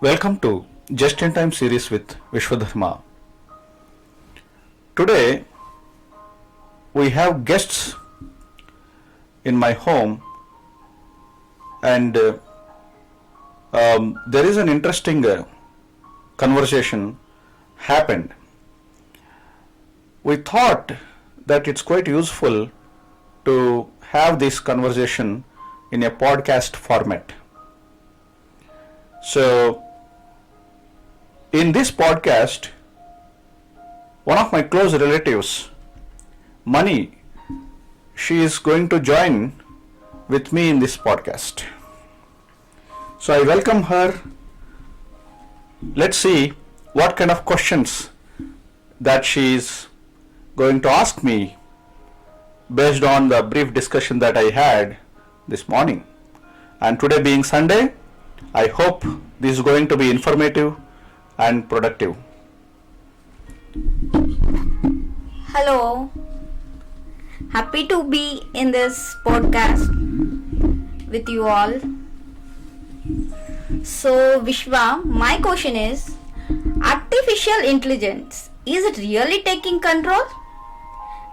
Welcome to Just in Time series with Vishwadharma. Today we have guests in my home and there is an interesting conversation happened. We thought that it's quite useful to have this conversation in a podcast format. So in this podcast, one of my close relatives, Mani, she is going to join with me in this podcast. So I welcome her. Let's see what kind of questions that she is going to ask me based on the brief discussion that I had this morning. And today being Sunday, I hope this is going to be informative and productive. Hello, happy to be in this podcast with you all. So Vishwa, my question is, artificial intelligence, is it really taking control?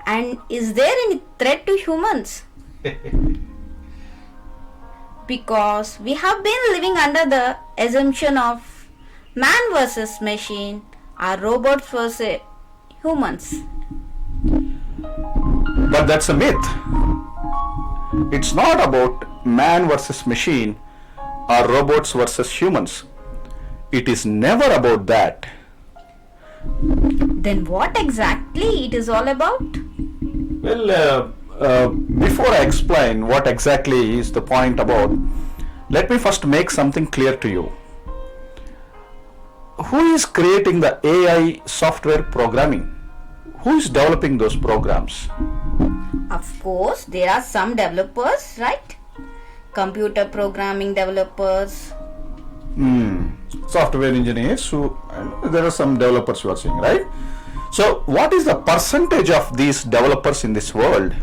And is there any threat to humans? Because we have been living under the assumption of man versus machine or robots versus humans. But that's a myth. It's not about man versus machine or robots versus humans. It is never about that. Then what exactly it is all about? Well, before I explain what exactly is the point about, let me first make something clear to you. Who is creating the AI software programming? Who is developing those programs? Of course, there are some developers, right? Computer programming developers. Software engineers, and there are some developers you are saying, right? So what is the percentage of these developers in this world?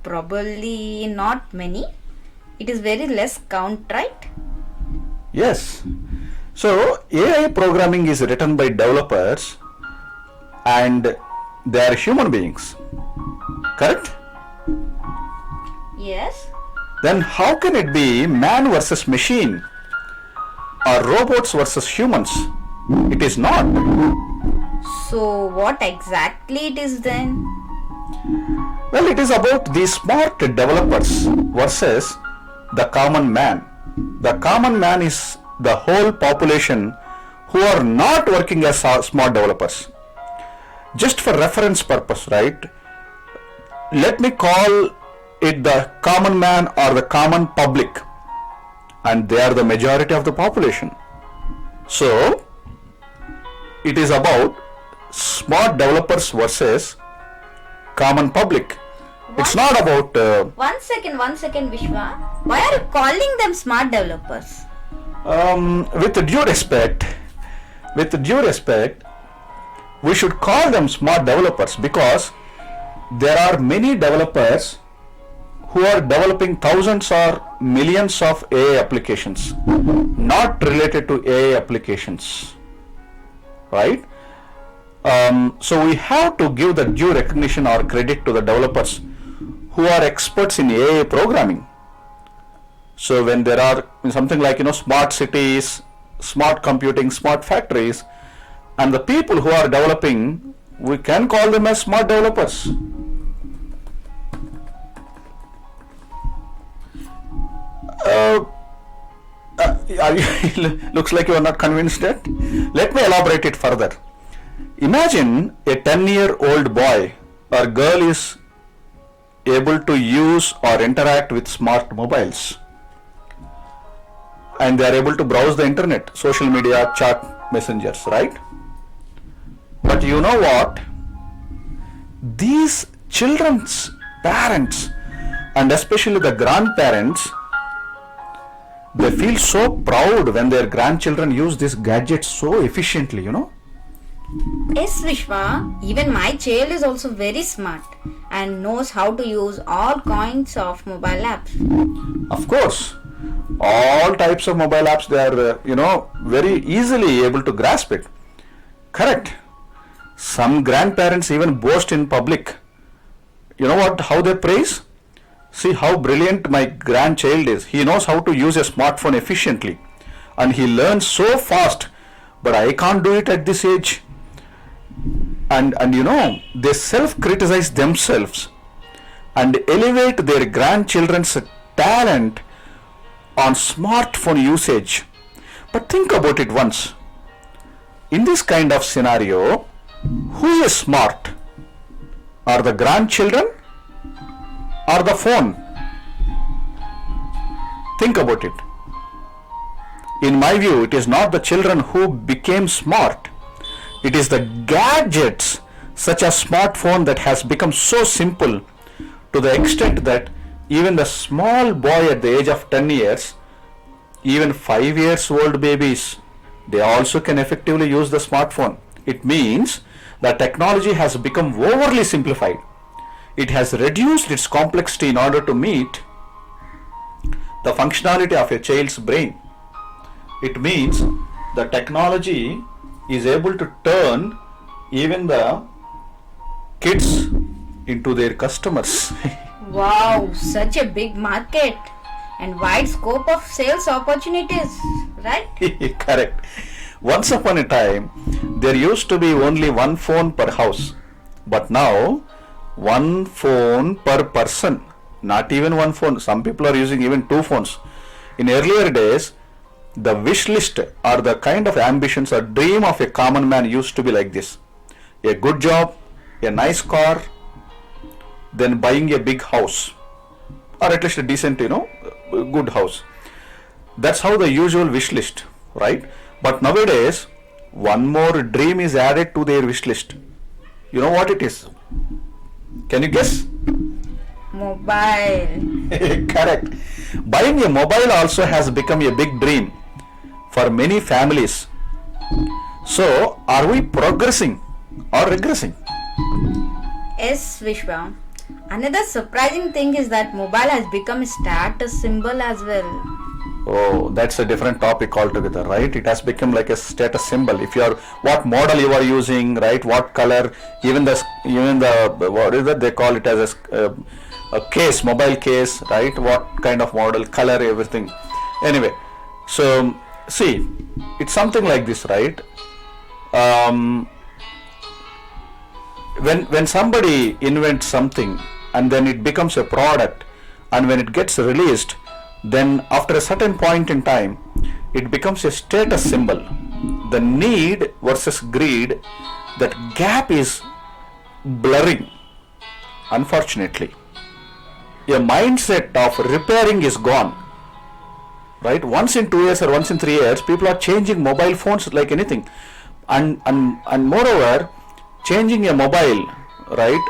Probably not many. It is very less count, right? Yes. So AI programming is written by developers and they are human beings, correct? Yes. Then how can it be man versus machine or robots versus humans? It is not. So what exactly it is then? Well, it is about the smart developers versus the common man. The common man is the whole population who are not working as smart developers. Just for reference purpose, right? Let me call it the common man or the common public, and they are the majority of the population. So it is about smart developers versus common public. It's not about One second, Vishwa. Why are you calling them smart developers? with due respect, we should call them smart developers because there are many developers who are developing thousands or millions of AI applications, not related to AI applications, right? So we have to give the due recognition or credit to the developers who are experts in AI programming. So when there are something like smart cities, smart computing, smart factories, and the people who are developing, we can call them as smart developers. Looks like you are not convinced yet. Let me elaborate it further. Imagine a 10-year-old boy or girl is able to use or interact with smart mobiles, and they are able to browse the internet, social media, chat, messengers, right? But you know what? These children's parents, and especially the grandparents, they feel so proud when their grandchildren use this gadget so efficiently, Yes, Vishwa. Even my child is also very smart and knows how to use all kinds of mobile apps. Of course, All types of mobile apps, they are, very easily able to grasp it. Correct. Some grandparents even boast in public. You know what? How they praise? See how brilliant my grandchild is. He knows how to use a smartphone efficiently, and he learns so fast. But I can't do it at this age. And they self-criticize themselves and elevate their grandchildren's talent on smartphone usage. But think about it once. In this kind of scenario, who is smart? Are the grandchildren or the phone? Think about it. In my view, it is not the children who became smart. It is the gadgets such as smartphone that has become so simple to the extent that even the small boy at the age of 10 years, even 5 years old babies, they also can effectively use the smartphone. It means that technology has become overly simplified. It has reduced its complexity in order to meet the functionality of a child's brain. It means the technology is able to turn even the kids into their customers. Wow, such a big market and wide scope of sales opportunities, right? Correct. Once upon a time, there used to be only one phone per house, but now one phone per person. Not even one phone. Some people are using even two phones. In earlier days, the wish list or the kind of ambitions or dream of a common man used to be like this: a good job, a nice car, then buying a big house, or at least a decent, good house. That's how the usual wish list, right? But nowadays, one more dream is added to their wish list. You know what it is? Can you guess? Mobile. Correct. Buying a mobile also has become a big dream for many families. So, are we progressing or regressing? Yes, Vishwa. Another surprising thing is that mobile has become a status symbol as well. Oh, that's a different topic altogether, right? It has become like a status symbol. If you are, what model you are using, right? What color, even the what is that they call it as a case, mobile case, right? What kind of model, color, everything. Anyway, so see, it's something like this, right? When somebody invents something and then it becomes a product, and when it gets released, then after a certain point in time, it becomes a status symbol. The need versus greed, that gap is blurring, unfortunately. A mindset of repairing is gone, right? Once in 2 years or once in 3 years, people are changing mobile phones like anything. And moreover, changing a mobile, right,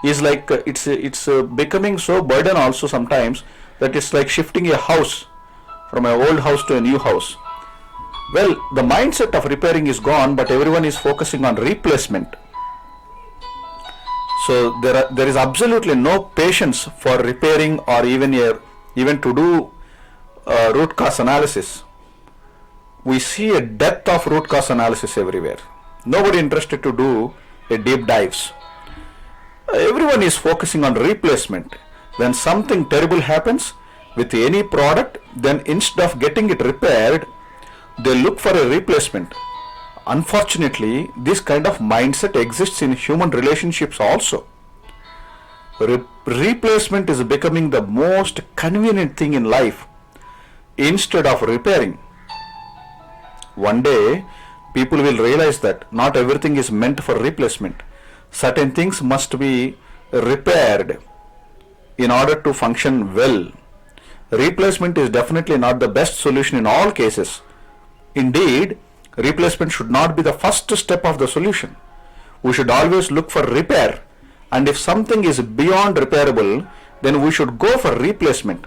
is like, it's becoming so burden also sometimes, that it's like shifting a house from an old house to a new house. Well, the mindset of repairing is gone, but everyone is focusing on replacement. So there is absolutely no patience for repairing or even to do root cause analysis. We see a depth of root cause analysis everywhere. Nobody interested to do a deep dives. Everyone is focusing on replacement. When something terrible happens with any product, then instead of getting it repaired, they look for a replacement. Unfortunately, this kind of mindset exists in human relationships also. Replacement is becoming the most convenient thing in life instead of repairing. One day, people will realize that not everything is meant for replacement. Certain things must be repaired in order to function well. Replacement is definitely not the best solution in all cases. Indeed, replacement should not be the first step of the solution. We should always look for repair, and if something is beyond repairable, then we should go for replacement.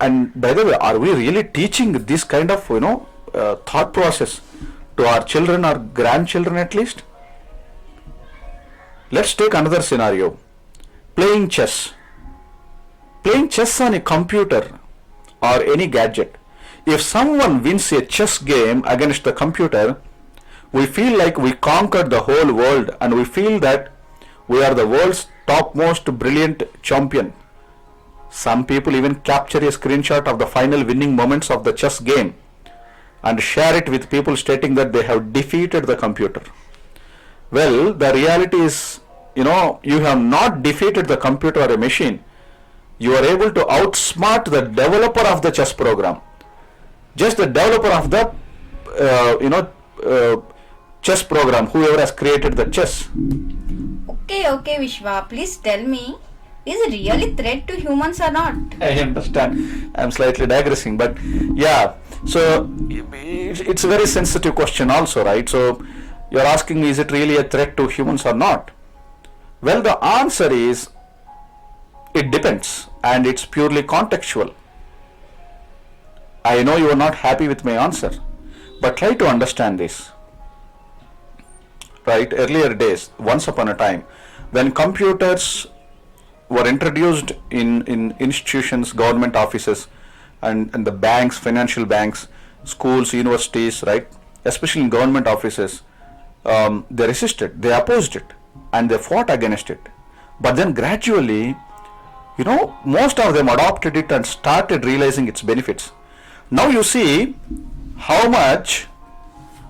And by the way, are we really teaching this kind of thought process to our children or grandchildren at least? Let's take another scenario. Playing chess. Playing chess on a computer or any gadget. If someone wins a chess game against the computer, we feel like we conquered the whole world and we feel that we are the world's topmost brilliant champion. Some people even capture a screenshot of the final winning moments of the chess game and share it with people stating that they have defeated the computer. Well, the reality is, you have not defeated the computer or a machine. You are able to outsmart the developer of the chess program. Just the developer of the, chess program, whoever has created the chess. Okay, Vishwa, please tell me, is it really threat to humans or not? I understand. I'm slightly digressing, but yeah. So it's a very sensitive question also, right? So you're asking me, is it really a threat to humans or not? Well, the answer is, it depends, and it's purely contextual. I know you are not happy with my answer, but try to understand this. Right, earlier days, once upon a time, when computers were introduced in institutions, government offices, and the banks, financial banks, schools, universities, right, especially in government offices, they resisted, they opposed it, and they fought against it. But then gradually, most of them adopted it and started realizing its benefits. Now you see how much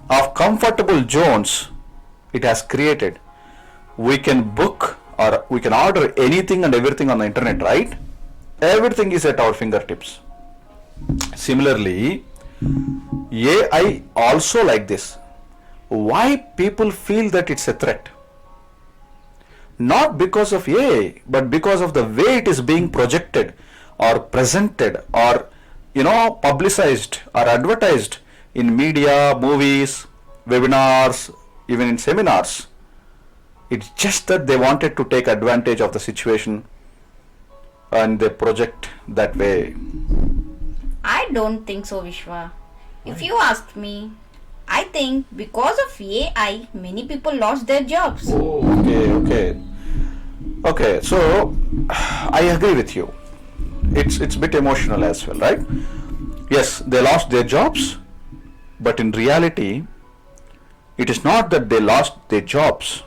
of comfortable zones it has created. We can book or we can order anything and everything on the internet, right? Everything is at our fingertips. Similarly, AI also like this. Why people feel that it's a threat? Not because of AI, but because of the way it is being projected or presented or publicized or advertised in media, movies, webinars, even in seminars. It's just that they wanted to take advantage of the situation and they project that way. I don't think so, Vishwa. If you ask me, I think because of AI, many people lost their jobs. Okay, so I agree with you. It's a bit emotional as well, right? Yes, they lost their jobs, but in reality, it is not that they lost their jobs.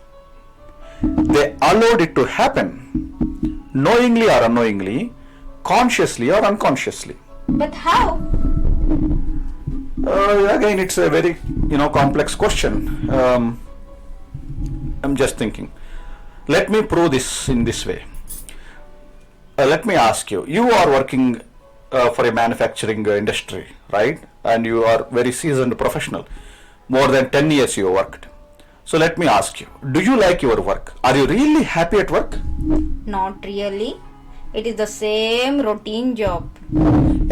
They allowed it to happen, knowingly or unknowingly, consciously or unconsciously. But how? Again, it's a very complex question. I'm just thinking. Let me prove this in this way. Let me ask you. You are working for a manufacturing industry, right? And you are very seasoned professional. More than 10 years you worked. So let me ask you, do you like your work? Are you really happy at work? Not really. It is the same routine job.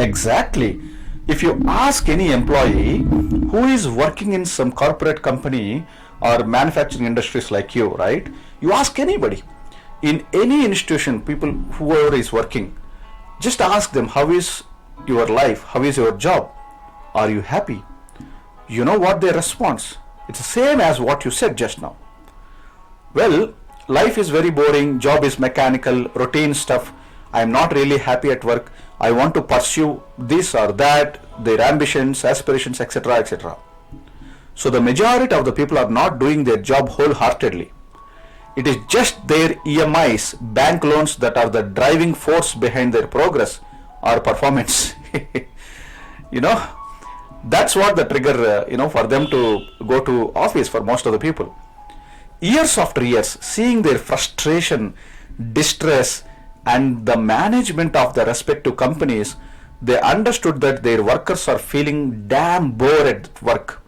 Exactly. If you ask any employee who is working in some corporate company or manufacturing industries like you, right? You ask anybody in any institution, people, whoever is working, just ask them, how is your life? How is your job? Are you happy? You know what their response? It's the same as what you said just now. Well, life is very boring, job is mechanical, routine stuff. I am not really happy at work. I want to pursue this or that, their ambitions, aspirations, etc., etc. So the majority of the people are not doing their job wholeheartedly. It is just their EMIs, bank loans, that are the driving force behind their progress or performance. That's what the trigger, for them to go to office for most of the people. Years after years, seeing their frustration, distress, and the management of the respective companies, they understood that their workers are feeling damn bored at work.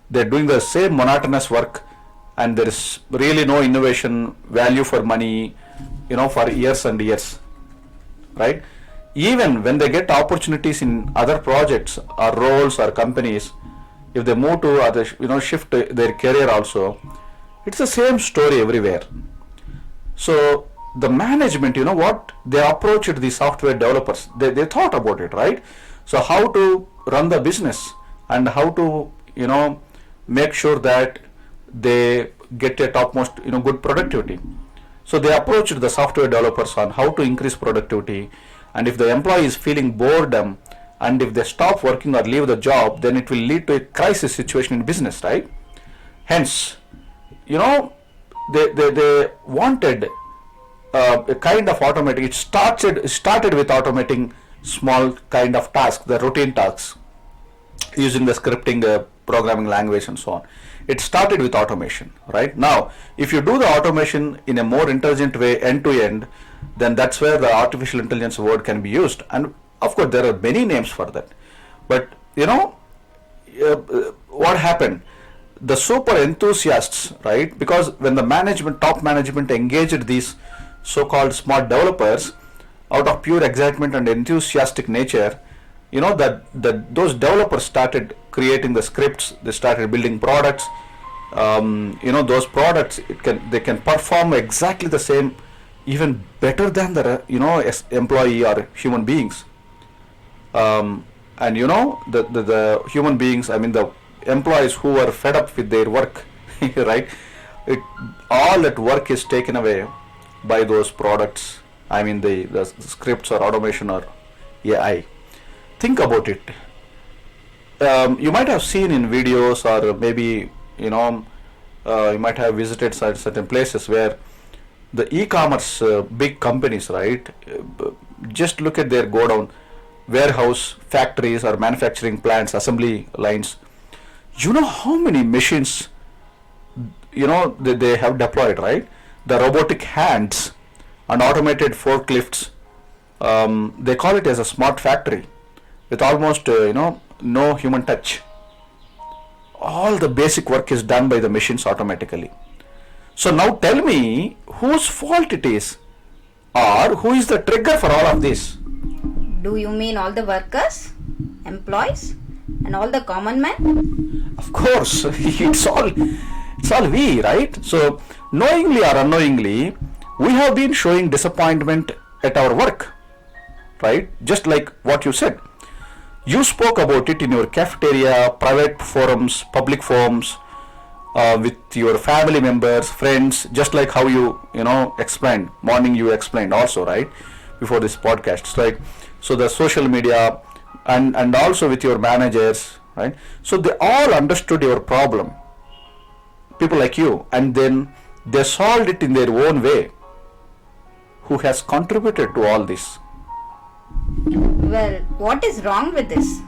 They're doing the same monotonous work and there is really no innovation, value for money, for years and years, right? Even when they get opportunities in other projects or roles or companies, if they move to other, shift their career also, it's the same story everywhere. So the management, they approached the software developers. They thought about it, right? So how to run the business and how to, make sure that they get a topmost, good productivity. So they approached the software developers on how to increase productivity And if the employee is feeling boredom, and if they stop working or leave the job, then it will lead to a crisis situation in business, right? Hence, they wanted a kind of automating. It started with automating small kind of tasks, the routine tasks, using the scripting, programming language, and so on. It started with automation, right? Now, if you do the automation in a more intelligent way, end to end, then that's where the artificial intelligence word can be used. And of course, there are many names for that. But what happened? The super enthusiasts, right? Because when the top management engaged these so-called smart developers out of pure excitement and enthusiastic nature, that those developers started creating the scripts. They started building products. Those products they can perform exactly the same, even better than the employee or human beings. The human beings, I mean the employees who are fed up with their work, right? All that work is taken away by those products. I mean the scripts or automation or AI. Think about it. You might have seen in videos, or maybe you might have visited certain places where the e-commerce big companies, right? Just look at their godown, warehouse, factories, or manufacturing plants, assembly lines. You know how many machines they have deployed, right? The robotic hands and automated forklifts. They call it as a smart factory with almost no human touch. All the basic work is done by the machines automatically. So now tell me whose fault it is, or who is the trigger for all of this? Do you mean all the workers, employees, and all the common men? Of course, it's all we, right? So knowingly or unknowingly, we have been showing disappointment at our work, right? Just like what you said. You spoke about it in your cafeteria, private forums, public forums, with your family members, friends, just like how you explained. Morning you explained also, right? Before this podcast. It's like, so the social media and also with your managers, right? So they all understood your problem, people like you, and then they solved it in their own way. Who has contributed to all this? Well, what is wrong with this?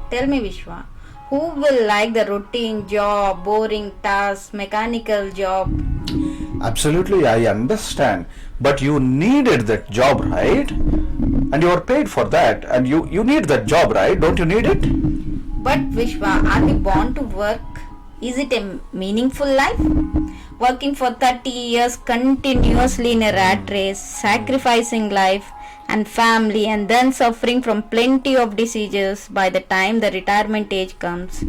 Tell me, Vishwa. Who will like the routine job, boring tasks, mechanical job? Absolutely, I understand. But you needed that job, right? And you are paid for that. And you need that job, right? Don't you need it? But Vishwa, are we born to work? Is it a meaningful life? Working for 30 years continuously in a rat race, sacrificing life and family, and then suffering from plenty of diseases by the time the retirement age comes.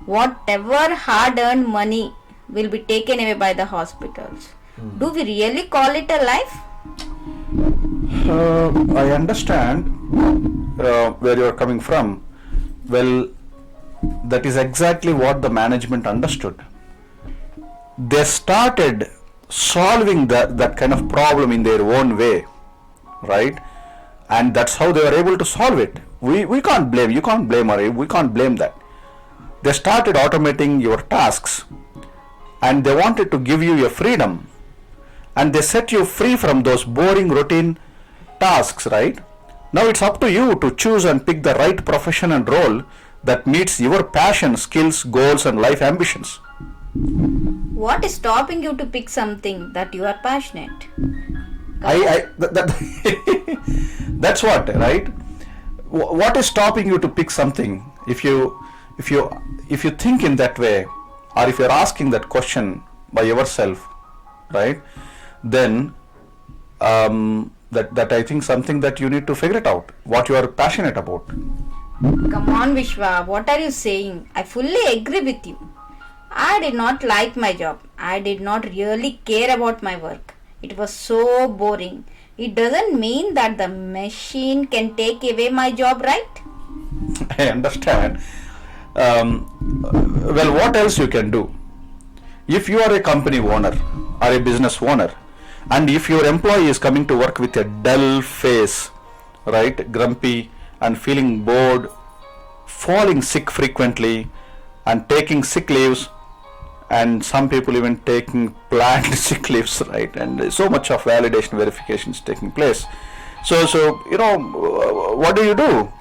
Whatever hard-earned money will be taken away by the hospitals. Do we really call it a life? I understand where you are coming from. Well, that is exactly what the management understood. They started solving that kind of problem in their own way, right? And that's how they were able to solve it. We can't blame, you can't blame, or we can't blame that. They started automating your tasks, and they wanted to give you your freedom, and they set you free from those boring routine tasks, right? Now it's up to you to choose and pick the right profession and role that meets your passion, skills, goals, and life ambitions. What is stopping you to pick something that you are passionate? That's what, right? What is stopping you to pick something? If you think in that way, or if you're asking that question by yourself, right? Then that I think something that you need to figure it out, what you are passionate about. Come on, Vishwa, what are you saying? I fully agree with you. I did not like my job. I did not really care about my work. It was so boring. It doesn't mean that the machine can take away my job, right? I understand. Well, what else you can do? If you are a company owner or a business owner, and if your employee is coming to work with a dull face right? Grumpy and feeling bored, falling sick frequently, and taking sick leaves, and some people even taking planned sick leaves, right? And so much of validation verification is taking place. So what do you do?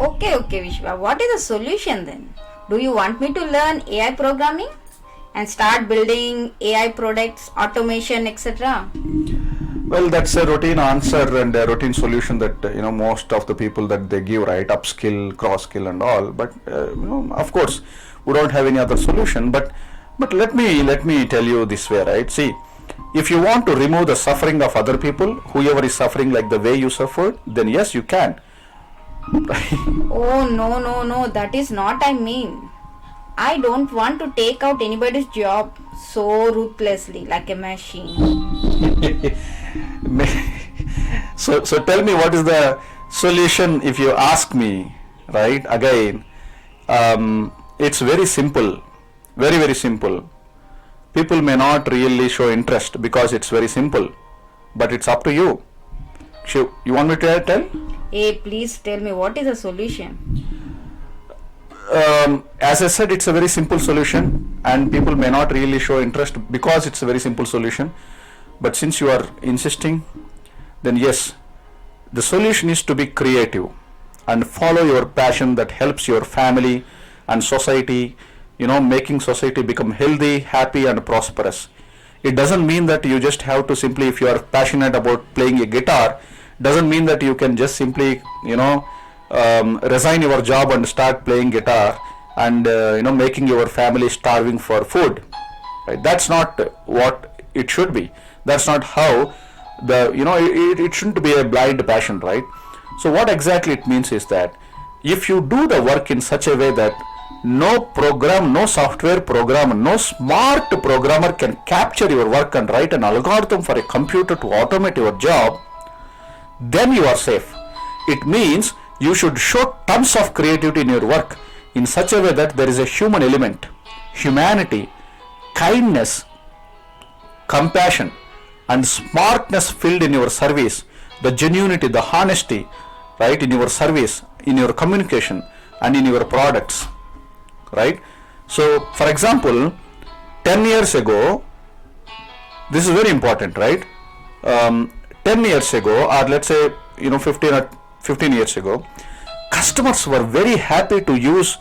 Okay, Vishwa. What is the solution then? Do you want me to learn AI programming and start building AI products, automation, etc.? Well, that's a routine answer and a routine solution that most of the people that they give, right? Upskill, cross skill, and all. But of course, we don't have any other solution. But let me tell you this way, right? See, if you want to remove the suffering of other people, whoever is suffering like the way you suffered, then yes, you can. Oh, no, that is not I mean. I don't want to take out anybody's job so ruthlessly like a machine. So tell me, what is the solution if you ask me, right? Again, it's very simple, very simple. People may not really show interest because it's very simple, but it's up to you. You want me to tell? Hey, please tell me what is the solution? As I said, it's a very simple solution, and people may not really show interest because it's a very simple solution. But since you are insisting, then yes, the solution is to be creative and follow your passion that helps your family and society, making society become healthy, happy, and prosperous. It doesn't mean that you just have to simply, if you are passionate about playing a guitar, doesn't mean that you can just simply, resign your job and start playing guitar and making your family starving for food. Right? That's not what it should be. That's not how it shouldn't be a blind passion, right? So what exactly it means is that if you do the work in such a way that no software programmer, no smart programmer can capture your work and write an algorithm for a computer to automate your job, then you are safe. It means you should show tons of creativity in your work in such a way that there is a human element, humanity, kindness, compassion, and smartness filled in your service, the genuinity, the honesty, right, in your service, in your communication, and in your products, right? So, for example, 10 years ago, this is very important, right? 10 years ago, or let's say 15 years ago, customers were very happy to use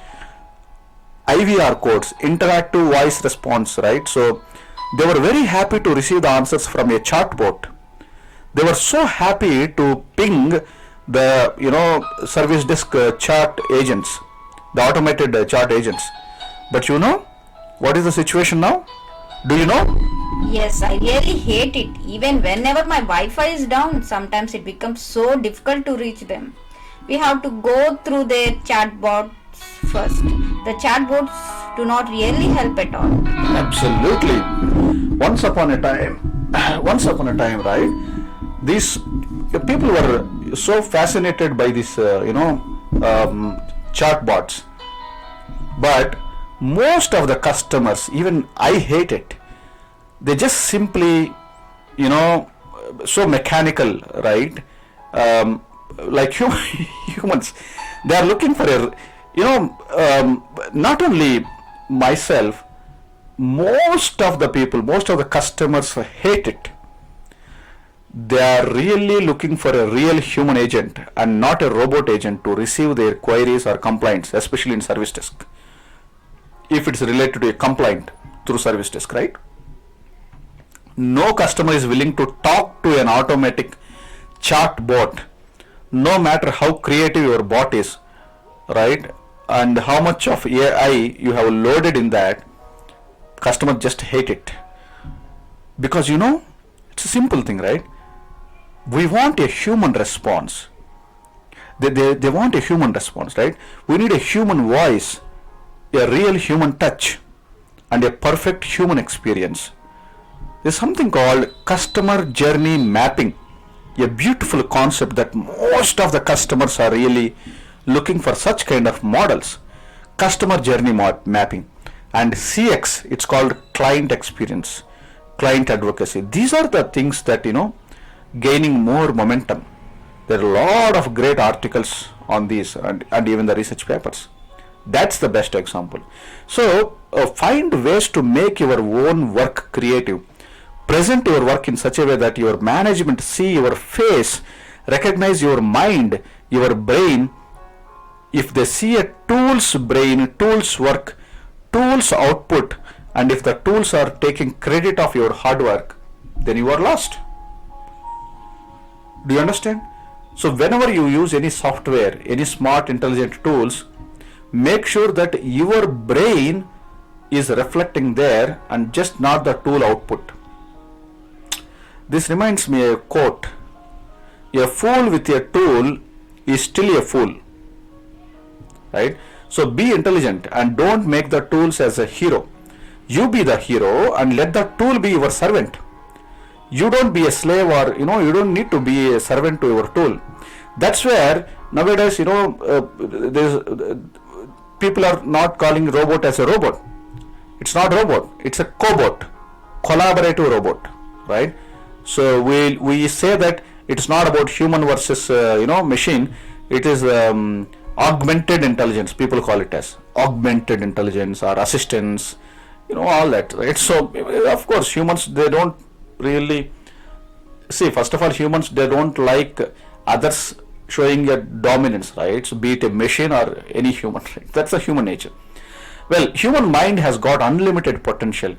IVR codes, interactive voice response, right? So they were very happy to receive the answers from a chatbot. They were so happy to ping the service desk chat agents, the automated chat agents. But what is the situation now? Do you know? Yes, I really hate it. Even whenever my Wi-Fi is down, sometimes it becomes so difficult to reach them. We have to go through their chatbots first. The chatbots do not really help at all. Absolutely. Once upon a time, right? These people were so fascinated by this, chatbots. But most of the customers, even I hate it. They just simply, so mechanical, right? Like humans, they are looking for not only myself, most of the customers hate it. They are really looking for a real human agent and not a robot agent to receive their queries or complaints, especially in service desk. If it's related to a complaint through service desk, right? No customer is willing to talk to an automatic chat bot, no matter how creative your bot is, right? And how much of AI you have loaded in that, customers just hate it. Because it's a simple thing, right? We want a human response. They want a human response, right? We need a human voice, a real human touch, and a perfect human experience. There's something called customer journey mapping, a beautiful concept that most of the customers are really looking for such kind of models. Customer journey mapping. And CX, it's called client experience, client advocacy. These are the things that, gaining more momentum. There are a lot of great articles on these, and even the research papers. That's the best example. So find ways to make your own work creative. Present your work in such a way that your management see your face, recognize your mind, your brain. If they see a tool's brain, tool's work, tool's output, and if the tools are taking credit of your hard work, then you are lost. Do you understand? So whenever you use any software, any smart intelligent tools, make sure that your brain is reflecting there and just not the tool output. This reminds me of a quote: a fool with a tool is still a fool. Right? So be intelligent and don't make the tools as a hero. You be the hero and let the tool be your servant. You don't be a slave, or you don't need to be a servant to your tool. That's where nowadays people are not calling robot as a robot. It's not robot, it's a cobot, collaborative robot, right? So we say that it's not about human versus machine. It is augmented intelligence, people call it as augmented intelligence or assistance, all that, right? So of course humans, they don't really see, first of all, humans, they don't like others showing a dominance, right? So be it a machine or any human, right? That's a human nature. Well, human mind has got unlimited potential.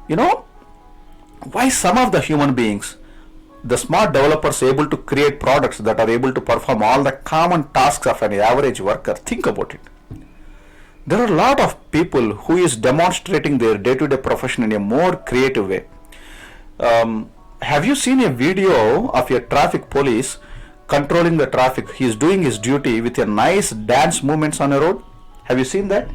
Why some of the human beings, the smart developers, able to create products that are able to perform all the common tasks of an average worker? Think about it. There are a lot of people who is demonstrating their day-to-day profession in a more creative way. Have you seen a video of a traffic police controlling the traffic? He is doing his duty with a nice dance movements on a road. Have you seen that?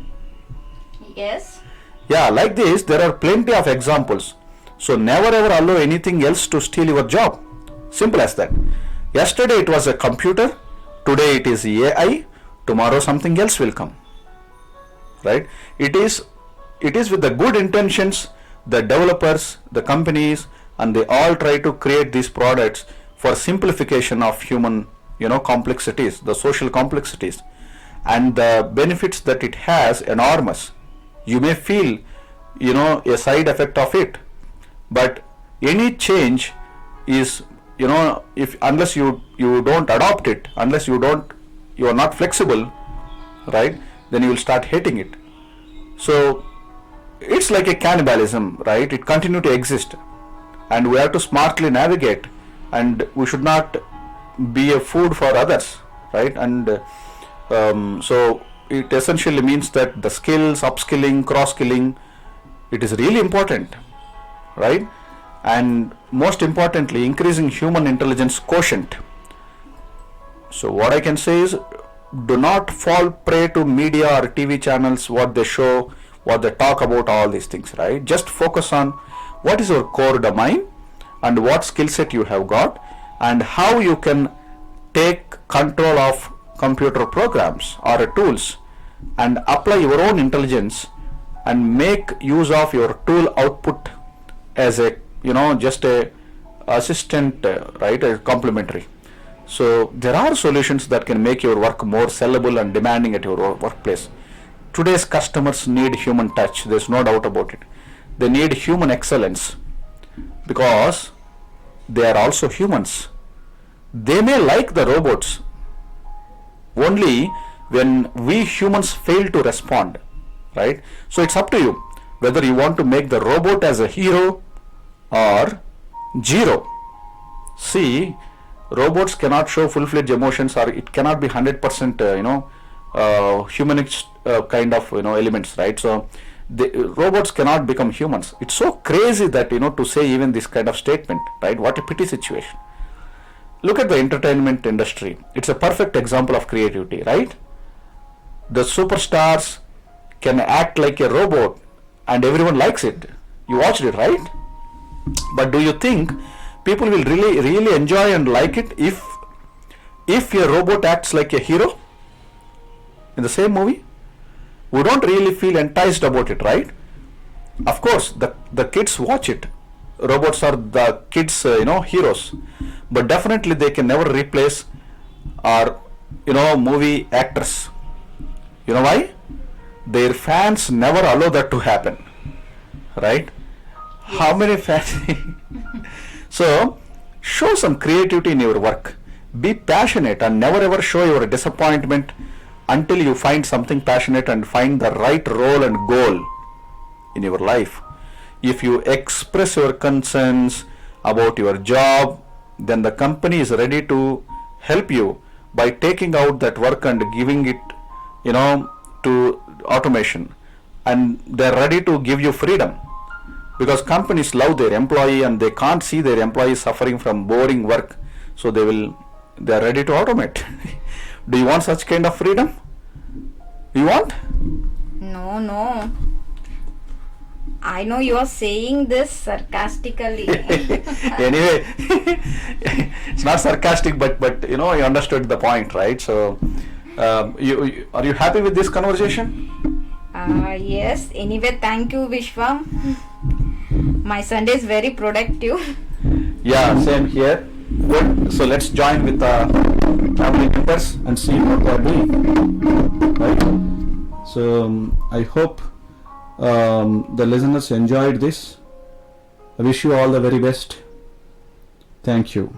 Yes. Yeah, like this, there are plenty of examples. So never ever allow anything else to steal your job. Simple as that. Yesterday it was a computer, today it is AI, tomorrow something else will come. Right? It is with the good intentions, the developers, the companies, and they all try to create these products for simplification of human, complexities, the social complexities, and the benefits that it has enormous. You may feel, a side effect of it, but any change is, unless you don't adopt it, unless you are not flexible, right, then you will start hating it. So it's like a cannibalism, right? It continue to exist, and we have to smartly navigate, and we should not be a food for others, right? And so it essentially means that the skills, upskilling, cross-skilling, it is really important, right? And most importantly, increasing human intelligence quotient. So what I can say is, do not fall prey to media or TV channels, what they show, what they talk about, all these things, right? Just focus on what is your core domain and what skill set you have got, and how you can take control of computer programs or tools and apply your own intelligence and make use of your tool output as a just a assistant, right, a complementary. So there are solutions that can make your work more sellable and demanding at your workplace. Today's customers need human touch, there's no doubt about it. They need human excellence because they are also humans. They may like the robots only when we humans fail to respond, right? So it's up to you whether you want to make the robot as a hero or zero. See, robots cannot show full-fledged emotions, or it cannot be 100% humanist kind of elements, right? So the robots cannot become humans. It's so crazy that to say even this kind of statement, right? What a pity situation. Look at the entertainment industry. It's a perfect example of creativity, right? The superstars can act like a robot and everyone likes it. You watched it, right? But do you think people will really enjoy and like it if a robot acts like a hero in the same movie? We don't really feel enticed about it, right? Of course, the kids watch it. Robots are the kids, heroes. but definitely they can never replace our, movie actors. You know why? Their fans never allow that to happen, right? How many fans? So, show some creativity in your work. Be passionate and never ever show your disappointment until you find something passionate and find the right role and goal in your life. If you express your concerns about your job, then the company is ready to help you by taking out that work and giving it, to automation, and they're ready to give you freedom, because companies love their employee and they can't see their employees suffering from boring work, so they're ready to automate. Do you want such kind of freedom? You want? No. I know you are saying this sarcastically. Anyway, it's not sarcastic, but you understood the point, right? So, are you happy with this conversation? Yes. Anyway, thank you, Vishwa. My Sunday is very productive. Yeah, same here. Good. So let's join with the family members and see what they are doing. Right. So I hope the listeners enjoyed this. I wish you all the very best. Thank you.